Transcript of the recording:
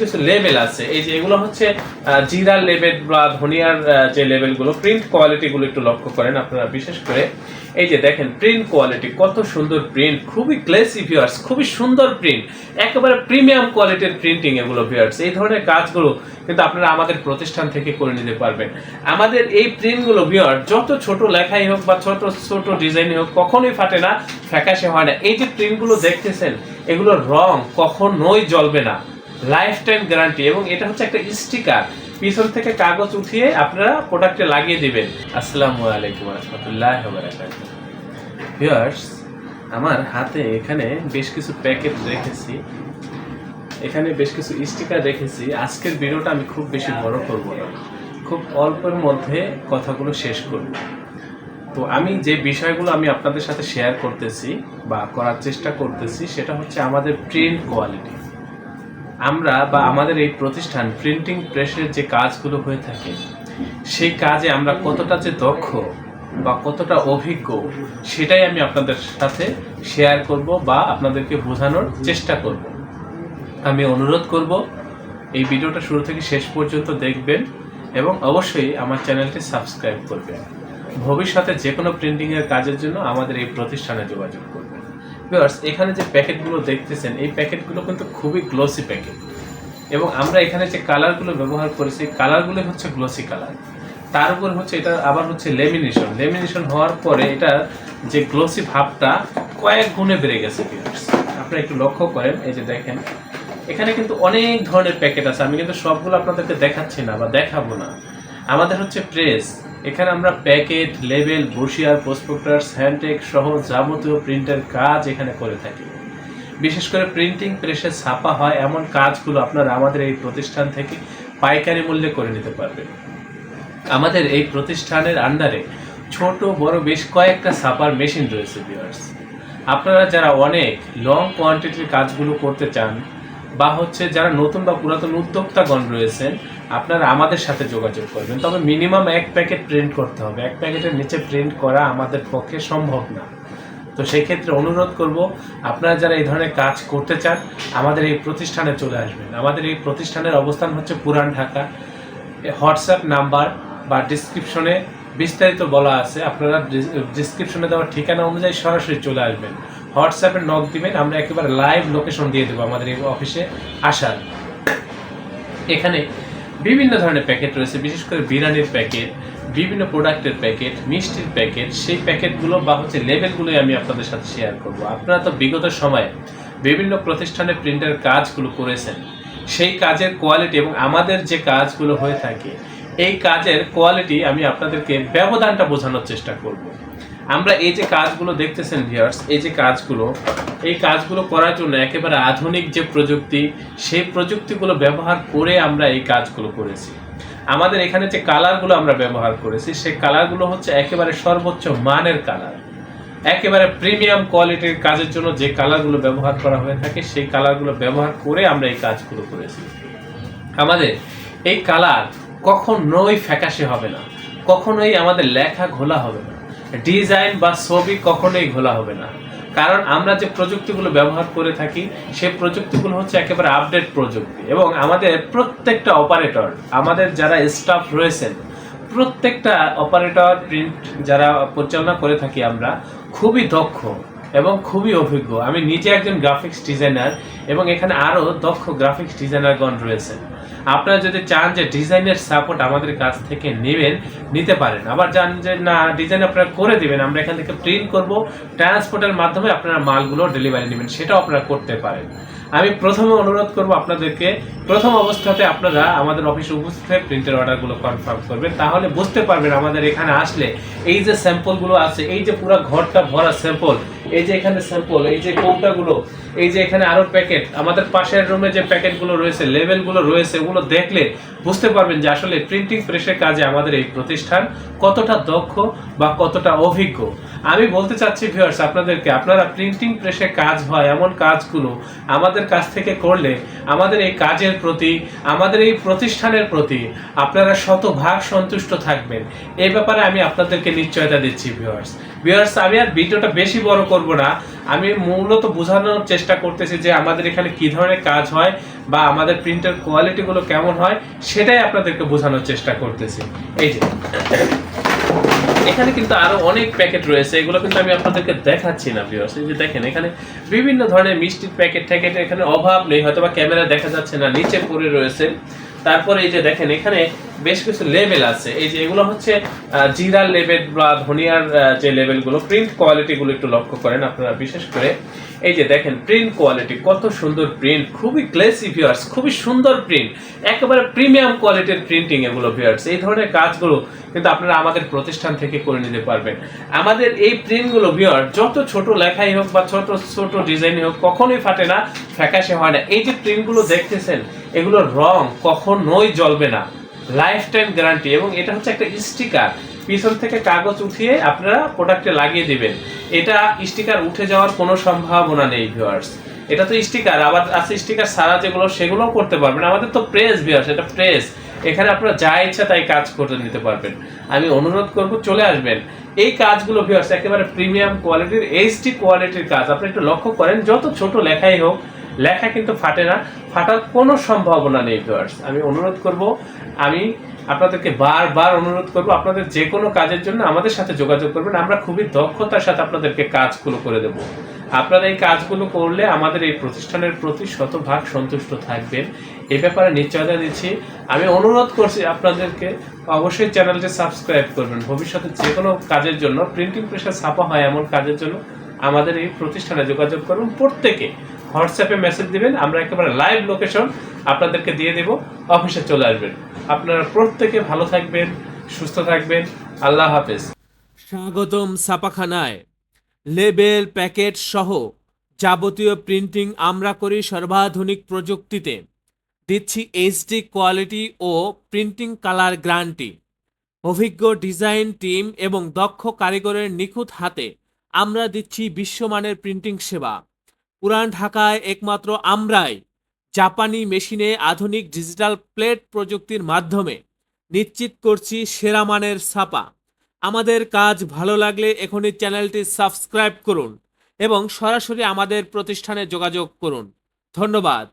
কিছু লেবেল আছে, এই যে এগুলো হচ্ছে জিরার লেবেল বা ধনিয়ার যে লেবেলগুলো, প্রিন্ট কোয়ালিটিগুলো একটু লক্ষ্য করেন আপনারা। বিশেষ করে এই যে দেখেন প্রিন্ট কোয়ালিটি, কত সুন্দর প্রিন্ট, খুবই গ্লেসি ভিউয়ার্স, খুবই সুন্দর প্রিন্ট, একেবারে প্রিমিয়াম কোয়ালিটির প্রিন্টিং এগুলো ভিউয়ার্স। এই ধরনের কাজগুলো কিন্তু আপনারা আমাদের প্রতিষ্ঠান থেকে করে নিতে পারবেন। আমাদের এই প্রিন্টগুলো ভিউয়ার যত ছোট লেখাই হোক বা ছোট ছোট ডিজাইনই হোক কখনোই ফাটে না, ফ্যাকাশে হয় না। এই যে প্রিন্টগুলো দেখতেছেন এগুলোর রং কখনোই জ্বলবে না, লাইফ টাইম গ্যারান্টি। এবং এটা হচ্ছে একটা স্টিকার, পিছন থেকে কাগজ উঠিয়ে আপনারা প্রোডাক্টে লাগিয়ে দিবেন। আসসালামু আলাইকুম ওয়া রাহমাতুল্লাহি ওয়া বারাকাতুহু। ভিউয়ার্স, আমার হাতে এখানে বেশ কিছু প্যাকেট রেখেছি, এখানে বেশ কিছু স্টিকার রেখেছি। আজকের ভিডিওটা আমি খুব বেশি বড় করব না, খুব অল্পের মধ্যে কথাগুলো শেষ করব। তো আমি যে বিষয়গুলো আমি আপনাদের সাথে শেয়ার করতেছি বা করার চেষ্টা করতেছি সেটা হচ্ছে আমাদের প্রিন্ট কোয়ালিটি। আমরা বা আমাদের এই প্রতিষ্ঠান প্রিন্টিং প্রেসের যে কাজগুলো হয়ে থাকে সেই কাজে আমরা কতটা যে দক্ষ বা কতটা অভিজ্ঞ সেটাই আমি আপনাদের সাথে শেয়ার করব বা আপনাদেরকে বোঝানোর চেষ্টা করব। আমি অনুরোধ করব এই ভিডিওটা শুরু থেকে শেষ পর্যন্ত দেখবেন এবং অবশ্যই আমার চ্যানেলটি সাবস্ক্রাইব করবেন। ভবিষ্যতে যে কোনো প্রিন্টিংয়ের কাজের জন্য আমাদের এই প্রতিষ্ঠানে যোগাযোগ করবেন। ভিউয়ার্স, এখানে যে প্যাকেটগুলো দেখতেছেন এই প্যাকেটগুলো কিন্তু খুবই গ্লোসি প্যাকেট এবং আমরা এখানে যে কালারগুলো ব্যবহার করেছি কালারগুলো হচ্ছে গ্লোসি কালার। তার উপর হচ্ছে এটা আবার হচ্ছে লেমিনেশন হওয়ার পরে এটা যে গ্লোসি ভাবটা কয়েক গুণে বেড়ে গেছে। ভিউয়ার্স, আপনারা একটু লক্ষ্য করেন, এই যে দেখেন এখানে কিন্তু অনেক ধরনের প্যাকেট আছে, আমি কিন্তু সবগুলো আপনাদেরকে দেখাচ্ছি না বা দেখাবো না। আমাদের হচ্ছে প্রেস, এখানে আমরা packet, label, brochure, prospectus, hand tag সহ যাবতীয় প্রিন্টের কাজ এখানে করে থাকি। বিশেষ করে প্রিন্টিং প্রেসে ছাপা হয় এমন কাজগুলো আপনারা আমাদের এই প্রতিষ্ঠান থেকে পাইকারি মূল্যে করে নিতে পারবেন। আমাদের এই প্রতিষ্ঠানের আন্ডারে ছোট বড় বেশ কয়েকটা ছাপার মেশিন রয়েছে। ভিউয়ার্স, আপনারা যারা অনেক লং কোয়ান্টিটির কাজগুলো করতে চান বা হচ্ছে যারা নতুন বা পুরাতন উদ্যোক্তাগণ রয়েছেন আপনারা আমাদের সাথে যোগাযোগ করবেন। তবে মিনিমাম এক প্যাকেট প্রিন্ট করতে হবে, এক প্যাকেটের নিচে প্রিন্ট করা আমাদের পক্ষে সম্ভব না। তো সেই ক্ষেত্রে অনুরোধ করব আপনারা যারা এই ধরনের কাজ করতে চান আমাদের এই প্রতিষ্ঠানে চলে আসবেন। আমাদের এই প্রতিষ্ঠানের অবস্থান হচ্ছে পুরান ঢাকা। হোয়াটসঅ্যাপ নাম্বার বা ডিসক্রিপশনে বিস্তারিত বলা আছে, আপনারা ডিসক্রিপশনে দেওয়ার ঠিকানা অনুযায়ী সরাসরি চলে আসবেন। হোয়াটসঅ্যাপে নক দিবেন, আমরা একেবারে লাইভ লোকেশন দিয়ে দেবো আমাদের এই অফিসে আসার। এখানে বিভিন্ন ধরনের প্যাকেট রয়েছে, বিশেষ করে বিরিয়ানির প্যাকেট, বিভিন্ন প্রোডাক্টের প্যাকেট, মিষ্টির প্যাকেট। সেই প্যাকেটগুলো বা হচ্ছে লেবেলগুলোই আমি আপনাদের সাথে শেয়ার করব। আপনারা তো বিগত সময়ে বিভিন্ন প্রতিষ্ঠানে প্রিন্টের কাজগুলো করেছেন, সেই কাজের কোয়ালিটি এবং আমাদের যে কাজগুলো হয়ে থাকে এই কাজের কোয়ালিটি আমি আপনাদেরকে ব্যবধানটা বোঝানোর চেষ্টা করব। আমরা এই যে কাজগুলো দেখতেছেন ভিউয়ার্স, এই কাজগুলো করার জন্য একেবারে আধুনিক যে প্রযুক্তি সেই প্রযুক্তিগুলো ব্যবহার করে আমরা এই কাজগুলো করেছি। আমাদের এখানে যে কালারগুলো আমরা ব্যবহার করেছি সেই কালারগুলো হচ্ছে একেবারে সর্বোচ্চ মানের কালার, একেবারে প্রিমিয়াম কোয়ালিটির কাজের জন্য যে কালারগুলো ব্যবহার করা হয়ে থাকে সেই কালারগুলো ব্যবহার করে আমরা এই কাজগুলো করেছি। আমাদের এই কালার কখনোই ফ্যাকাশে হবে না, কখনোই আমাদের লেখা ঘোলা হবে না, ডিজাইন বা ছবি কখনোই ঘোলা হবে না। কারণ আমরা যে প্রযুক্তিগুলো ব্যবহার করে থাকি সেই প্রযুক্তিগুলো হচ্ছে একেবারে আপডেট প্রযুক্তি এবং আমাদের প্রত্যেকটা অপারেটর, আমাদের যারা স্টাফ রয়েছেন প্রত্যেকটা অপারেটর প্রিন্ট যারা পরিচালনা করে থাকি আমরা খুবই দক্ষ এবং খুবই অভিজ্ঞ। আমি নিজে একজন গ্রাফিক্স ডিজাইনার এবং এখানে আরও দক্ষ গ্রাফিক্স ডিজাইনারগণ রয়েছেন। আপনারা যদি চান যে ডিজাইনের সাপোর্ট আমাদের কাছ থেকে নিতে পারেন, আবার চান যে না ডিজাইন আপনারা করে দেবেন, আমরা এখান থেকে প্রিন্ট করব, ট্রান্সপোর্টের মাধ্যমে আপনারা মালগুলো ডেলিভারি নেবেন, সেটাও আপনারা করতে পারেন। আমি প্রথমে অনুরোধ করব আপনাদেরকে প্রথম অবস্থাতে আপনারা আমাদের অফিসে উপস্থিত হয়ে প্রিন্টের অর্ডারগুলো কনফার্ম করবেন, তাহলে বুঝতে পারবেন আমাদের এখানে আসলে এই যে স্যাম্পলগুলো আছে, এই যে পুরো ঘরটা ভরা স্যাম্পল, এই যে এখানে স্যাম্পল, এই যে কৌটাগুলো, এই যে এখানে আরও প্যাকেট, আমাদের পাশের রুমে যে প্যাকেটগুলো রয়েছে, লেবেলগুলো রয়েছে, ওগুলো দেখলে বুঝতে পারবেন যে আসলে প্রিন্টিং প্রেসের কাজে আমাদের এই প্রতিষ্ঠান কতটা দক্ষ বা কতটা অভিজ্ঞ। আমি বলতে চাচ্ছি ভিউয়ার্স আপনাদেরকে, আপনারা প্রিন্টিং প্রেসে কাজ হয় এমন কাজগুলো আমাদের কাছ থেকে করলে আমাদের এই কাজের প্রতি, আমাদের এই প্রতিষ্ঠানের প্রতি আপনারা শতভাগ সন্তুষ্ট থাকবেন, এই ব্যাপারে আমি আপনাদেরকে নিশ্চয়তা দিচ্ছি ভিউয়ার্স আমি আর ভিডিওটা বেশি বড় করব না। আমি মূলত বোঝানোর চেষ্টা করতেছি যে আমাদের এখানে কি ধরনের কাজ হয় বা আমাদের প্রিন্টের কোয়ালিটিগুলো কেমন হয়, সেটাই আপনাদেরকে বোঝানোর চেষ্টা করতেছি। এই যে এখানে কিন্তু আরো অনেক প্যাকেট রয়েছে, এগুলো কিন্তু আমি আপনাদেরকে দেখাচ্ছি না ভিউয়ার্স। এই যে দেখেন এখানে বিভিন্ন ধরনের মিষ্টির প্যাকেট ট্যাকেট এখানে অভাব নেই, হয়তো বা ক্যামেরা দেখা যাচ্ছে না, নিচে পড়ে রয়েছে। তারপরে এই যে দেখেন এখানে বেশ কিছু লেবেল আছে, এই যে এগুলো হচ্ছে জিরার লেবেল বা ধনিয়ার যে লেবেলগুলো, প্রিন্ট কোয়ালিটিগুলো একটু লক্ষ্য করেন আপনারা বিশেষ করে। এই যে দেখেন প্রিন্ট কোয়ালিটি, কত সুন্দর প্রিন্ট, খুবই ক্লাসি ভিউয়ার্স, খুবই সুন্দর প্রিন্ট, একেবারে প্রিমিয়াম কোয়ালিটির প্রিন্টিং এগুলো ভিউয়ার্স। এই ধরনের কাজগুলো কিন্তু আপনারা আমাদের প্রতিষ্ঠান থেকে করে নিতে পারবেন। আমাদের এই প্রিন্টগুলো ভিউয়ার যত ছোট লেখাই হোক বা ছোট ছোট ডিজাইনই হোক কখনোই ফাটে না, ফ্যাকাশে হয় না। এই যে প্রিন্টগুলো দেখতেছেন এগুলোর রং কখনোই জ্বলবে না, লাইফ টাইম গ্যারান্টি। এবং এটা হচ্ছে একটা স্টিকার, পিছন থেকে কাগজ উঠিয়ে আপনারা প্রোডাক্টে লাগিয়ে দিবেন, এটা স্টিকার উঠে যাওয়ার কোনো সম্ভাবনা নেই ভিউয়ার্স। এটা তো স্টিকার, আবার আছে স্টিকার ছাড়া যেগুলো, সেগুলোও করতে পারবেন। আমাদের তো প্রেস ভিউয়ার্স, এটা প্রেস, এখানে আপনারা যা ইচ্ছা তাই কাজ করে নিতে পারবেন। আমি অনুরোধ করব চলে আসবেন। এই কাজগুলো ভিউয়ার্স একেবারে প্রিমিয়াম কোয়ালিটির, এইচডি কোয়ালিটির কাজ। আপনি একটু লক্ষ্য করেন, যত ছোট লেখাই হোক, লেখা কিন্তু ফাটে না, ফাটার কোনো সম্ভাবনা নেই ভিউয়ার্স। আমি অনুরোধ করব, আমি আপনাদেরকে বারবার অনুরোধ করব, আপনাদের যে কোনো কাজের জন্য আমাদের সাথে যোগাযোগ করবেন, আমরা খুবই দক্ষতার সাথে আপনাদেরকে কাজগুলো করে দেব। আপনারা এই কাজগুলো করলে আমাদের এই প্রতিষ্ঠানের প্রতি শতভাগ সন্তুষ্ট থাকবেন, এই ব্যাপারে নিশ্চয়তা দিচ্ছি। আমি অনুরোধ করছি আপনাদেরকে অবশ্যই চ্যানেলটি সাবস্ক্রাইব করবেন। ভবিষ্যতে যে কোনো কাজের জন্য, প্রিন্টিং প্রেসে ছাপা হয় এমন কাজের জন্য আমাদের এই প্রতিষ্ঠানে যোগাযোগ করুন। প্রত্যেকে হোয়াটসঅ্যাপে মেসেজ দিবেন, আমরা একেবারে লাইভ লোকেশন আপনাদেরকে দিয়ে দেব, অফিসে চলে আসবেন। আপনারা প্রত্যেকে ভালো থাকবেন, সুস্থ থাকবেন, আল্লাহ হাফেজ। স্বাগতম ছাপাখানায়। লেবেল, প্যাকেট সহ যাবতীয় প্রিন্টিং আমরা করি সর্বাধুনিক প্রযুক্তিতে। দিচ্ছি এইচডি কোয়ালিটি ও প্রিন্টিং কালার গ্যারান্টি। অভিজ্ঞ ডিজাইন টিম এবং দক্ষ কারিগরের নিখুঁত হাতে আমরা দিচ্ছি বিশ্বমানের প্রিন্টিং সেবা। পুরান ঢাকায় একমাত্র আমরাই জাপানি মেশিনে আধুনিক ডিজিটাল প্লেট প্রযুক্তির মাধ্যমে নিশ্চিত করছি সেরা মানের ছাপা। আমাদের কাজ ভালো লাগলে এখনই চ্যানেলটি সাবস্ক্রাইব করুন এবং সরাসরি আমাদের প্রতিষ্ঠানে যোগাযোগ করুন। ধন্যবাদ।